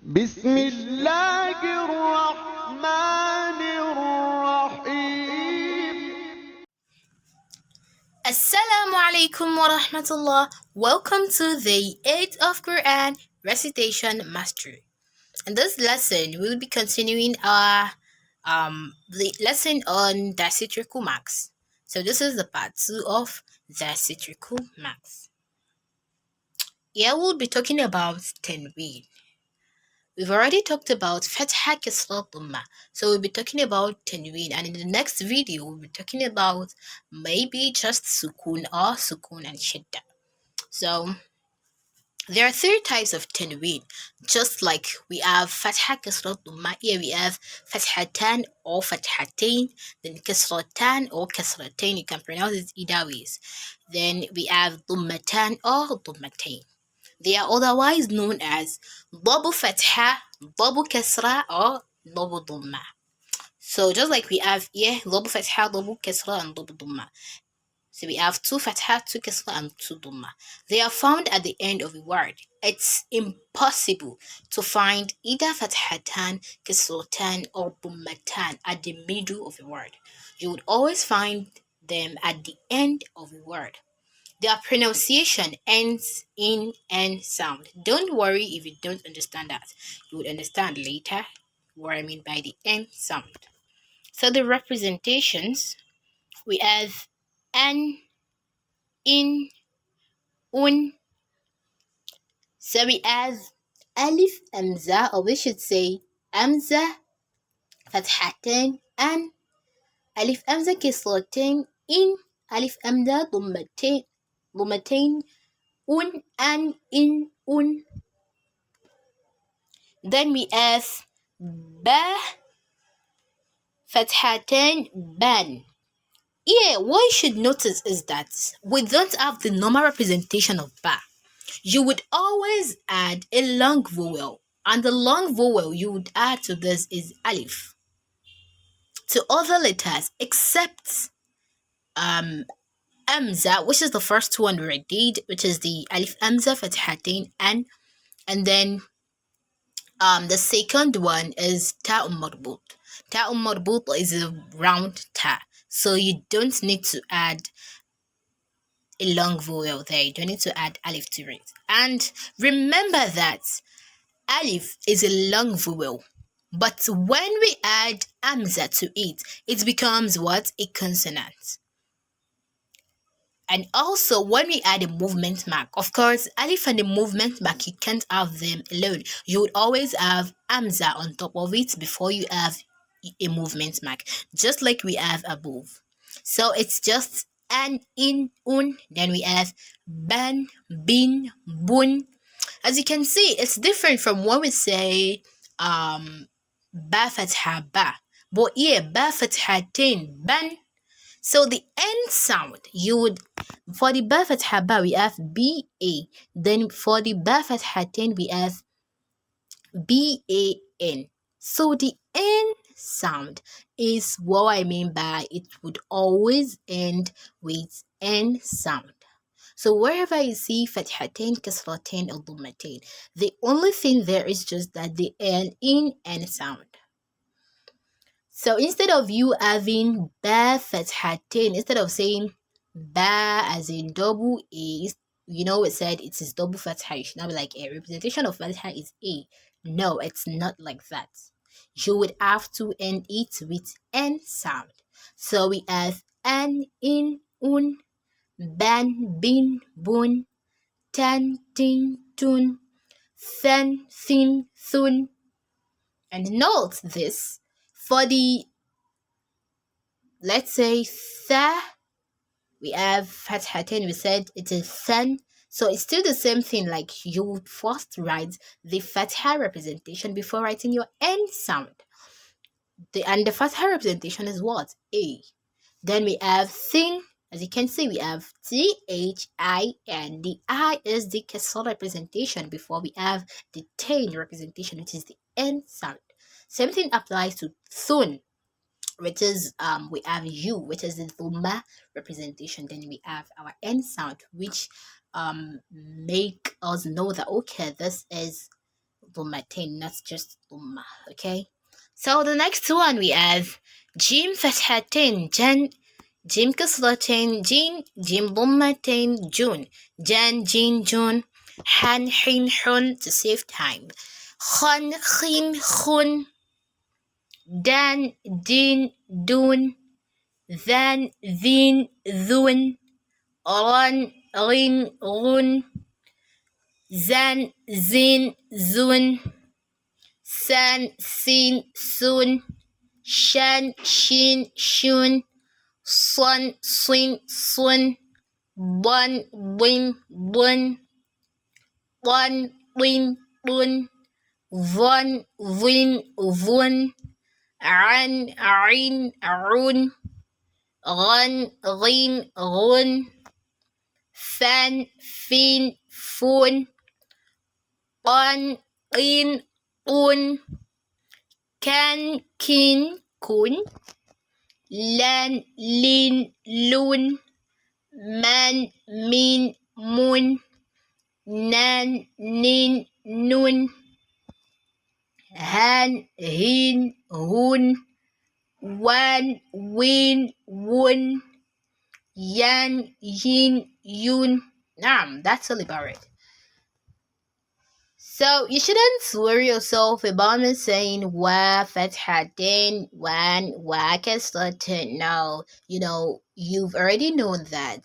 بسم الله الرحمن الرحيم. Assalamu alaikum wa rahmatullah. Welcome to the 8th of Qur'an Recitation Mastery. In this lesson, we'll be continuing our the lesson on Diacitrical marks. So this is the part 2 of Diacitrical marks. Here we'll be talking about Tanween. We've already talked about Fatha Kasra Dhamma, so we'll be talking about Tanween, and in the next video we'll be talking about maybe just Sukun or Sukun and Shidda. So there are three types of Tanween, just like we have Fatha Kasra Dhamma. Here we have Fathatan or Fathatain, then Kasratan or Kasratain. You can pronounce it either ways. Then we have Dhammatan or Dhammatain. They are otherwise known as double fatha, double kasra, or double dhamma. So just like we have here, double fatha, double kasra, and double dhamma. So we have two fatha, two kasra, and two dhamma. They are found at the end of a word. It's impossible to find either fathatan, kasratan, or dhammatan at the middle of a word. You would always find them at the end of a word. Their pronunciation ends in N sound. Don't worry if you don't understand that. You would understand later what I mean by the N sound. So the representations, we have N, in, un. So we have Alif Amza, or we should say Amza, Fathatain, and Alif Amza Kisratain, in, Alif Amza Dhammatain, un, and in, un. Then we have ba, fathatain, ban. Yeah, what you should notice is that we don't have the normal representation of ba. You would always add a long vowel, and the long vowel you would add to this is alif. To other letters except amza, which is the first one we did, which is the alif amza fathatain, and then the second one is ta'um marbut. Ta'um marbut is a round ta, so you don't need to add a long vowel there. You don't need to add alif to it. And remember that alif is a long vowel, but when we add amza to it, it becomes what? A consonant. And also, when we add a movement mark, of course, alif and the movement mark, you can't have them alone. You would always have amza on top of it before you have a movement mark, just like we have above. So it's just an, in, un. Then we have ban, bin, bun. As you can see, it's different from when we say ba fatha ba. But here, ba fathatain, ban. So the N sound, you would, for the ba fatha ba, we have B-A. Then for the ba fathatain, we have B-A-N. So the N sound is what I mean by it would always end with N sound. So wherever you see fathatain, kasratain, or dhammatain, the only thing there is just that the N in N sound. So instead of you having ba fathatain, instead of saying ba as in double A, we said it is double fatha. You should not be like a representation of fatha is A. No, it's not like that. You would have to end it with N sound. So we have an, in, un, ban, bin, bun, tan, tin, tun, than, thin, thun. And note this, for the, let's say, tha, we have fathatain, we said it is than. So it's still the same thing, like you would first write the fatha representation before writing your N sound. And the fatha representation is what? A. Then we have thin. As you can see, we have T-H-I-N. The I is the kasra representation before we have the tain representation, which is the N sound. Same thing applies to thun, which is we have U, which is the dhamma representation. Then we have our N sound, which make us know that okay, this is dhammatain, not just dhamma. Okay. So the next one we have jim fathatain, jan, jim kasratain, jin, jim dhammatain, jun, jan, jin, jun, han, hin, hun to save time. Khun, khin, khun, dan, din, dun, than, thin, thun, ran, rin, run, zan, zin, zun, san, sin, sun, shan, shin, shun, sun, swin, sun, bun, win, bun, bun, win, bun, vun, win, vun, ran, rin, run, run, rin, run, fan, fin, fun, on, in, un, can, kin, kun, lan, lin, lun, man, min, mun, nan, nin, nun, han, hin, hun, wan, win, wun, yan, yin, yun. That's all about it. So you shouldn't worry yourself about me saying wa fathatin, wan, wa kasratin. No, you've already known that.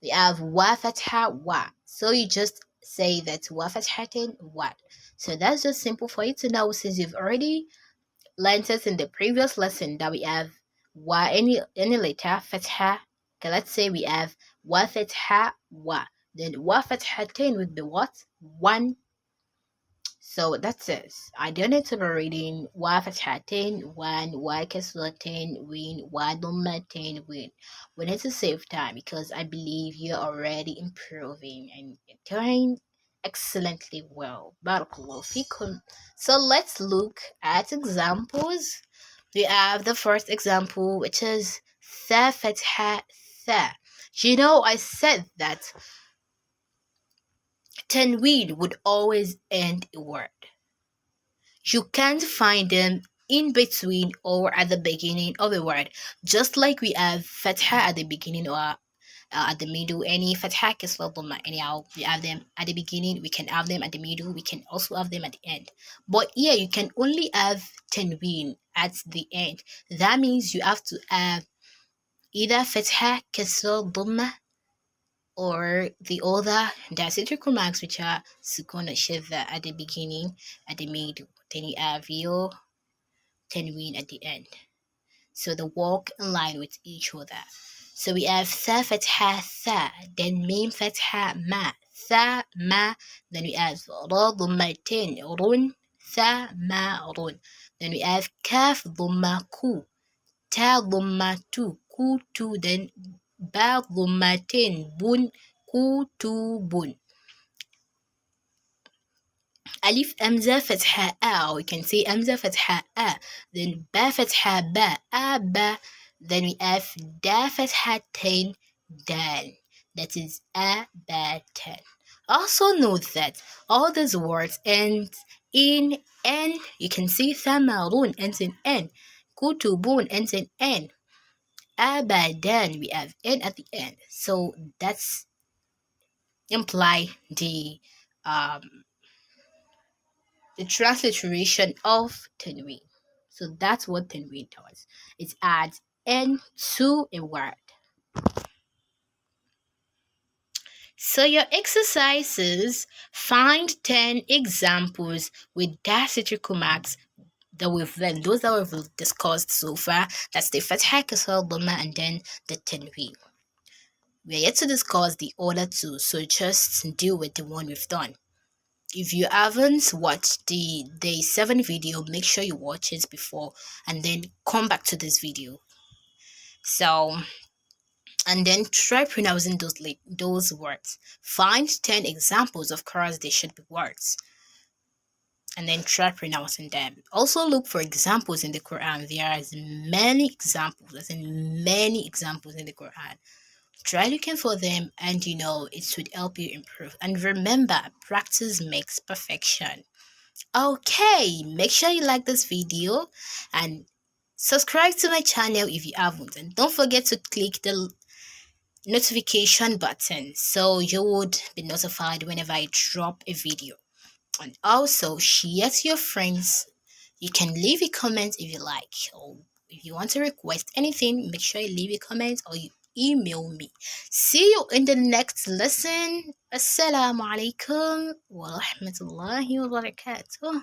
We have wa fatha wa. So you just say that wa fathatin wa. So that's just simple for you to know since you've already learned it in the previous lesson that we have wa any letter fatha. Okay, let's say we have wa fatha wa. Then wa fathatin would be what? One. So that's it. I don't need to be reading wa fathatin, one, wa kasratin, win, wa dhammatin, win. We need to save time because I believe you're already improving and you're doing excellently well. Barakallahu fikum. So let's look at examples. We have the first example, which is tha fatha tha. I said that Tanween would always end a word. You can't find them in between or at the beginning of a word. Just like we have fatha at the beginning or at the middle. Any fatha kasra dhamma, anyhow, we have them at the beginning, we can have them at the middle, we can also have them at the end. But here you can only have tanween at the end. That means you have to have either fatha kasra dhamma or the other diacitrical marks, which are sukun shadda at the beginning, at the middle. Then you have your tanween at the end. So they walk in line with each other. So we have tha fatha tha, then mim fatha ma, tha ma. Then we have ra dhammatin run, tha ma run. Then we have kaf dhamma ku, ta dhamma tu, ku tu. Then ba dhammatin bun, ku tu bun. Alif amza fatha a, we can say amza fatha a. Then ba fatha ba, a ba. Then we have da fatha tain dan. That is a ba tan. Also note that all these words end in n. You can see thamarun ends in n. Kutubun ends in n. Abadan, we have n at the end. So that's imply the transliteration of Tanween. So that's what Tanween does. It adds n to a word. So your exercises, find 10 examples with diacritical marks that we've learned. Those that we've discussed so far. That's the Fatha, Kasra, Dhamma, and then the Tanween. We're yet to discuss the other two, so just deal with the one we've done. If you haven't watched the day 7 video, make sure you watch it before and then come back to this video. So, and then try pronouncing those words. Find 10 examples of course they should be words. And then try pronouncing them. Also look for examples in the Quran. There are many examples, in the Quran. Try looking for them and it should help you improve. And remember, practice makes perfection. Okay, make sure you like this video and subscribe to my channel if you haven't, and don't forget to click the notification button so you would be notified whenever I drop a video. And also share to your friends. You can leave a comment if you like, or if you want to request anything, make sure you leave a comment or you email me. See you in the next lesson. Assalamu alaikum wa rahmatullahi wa barakatuh.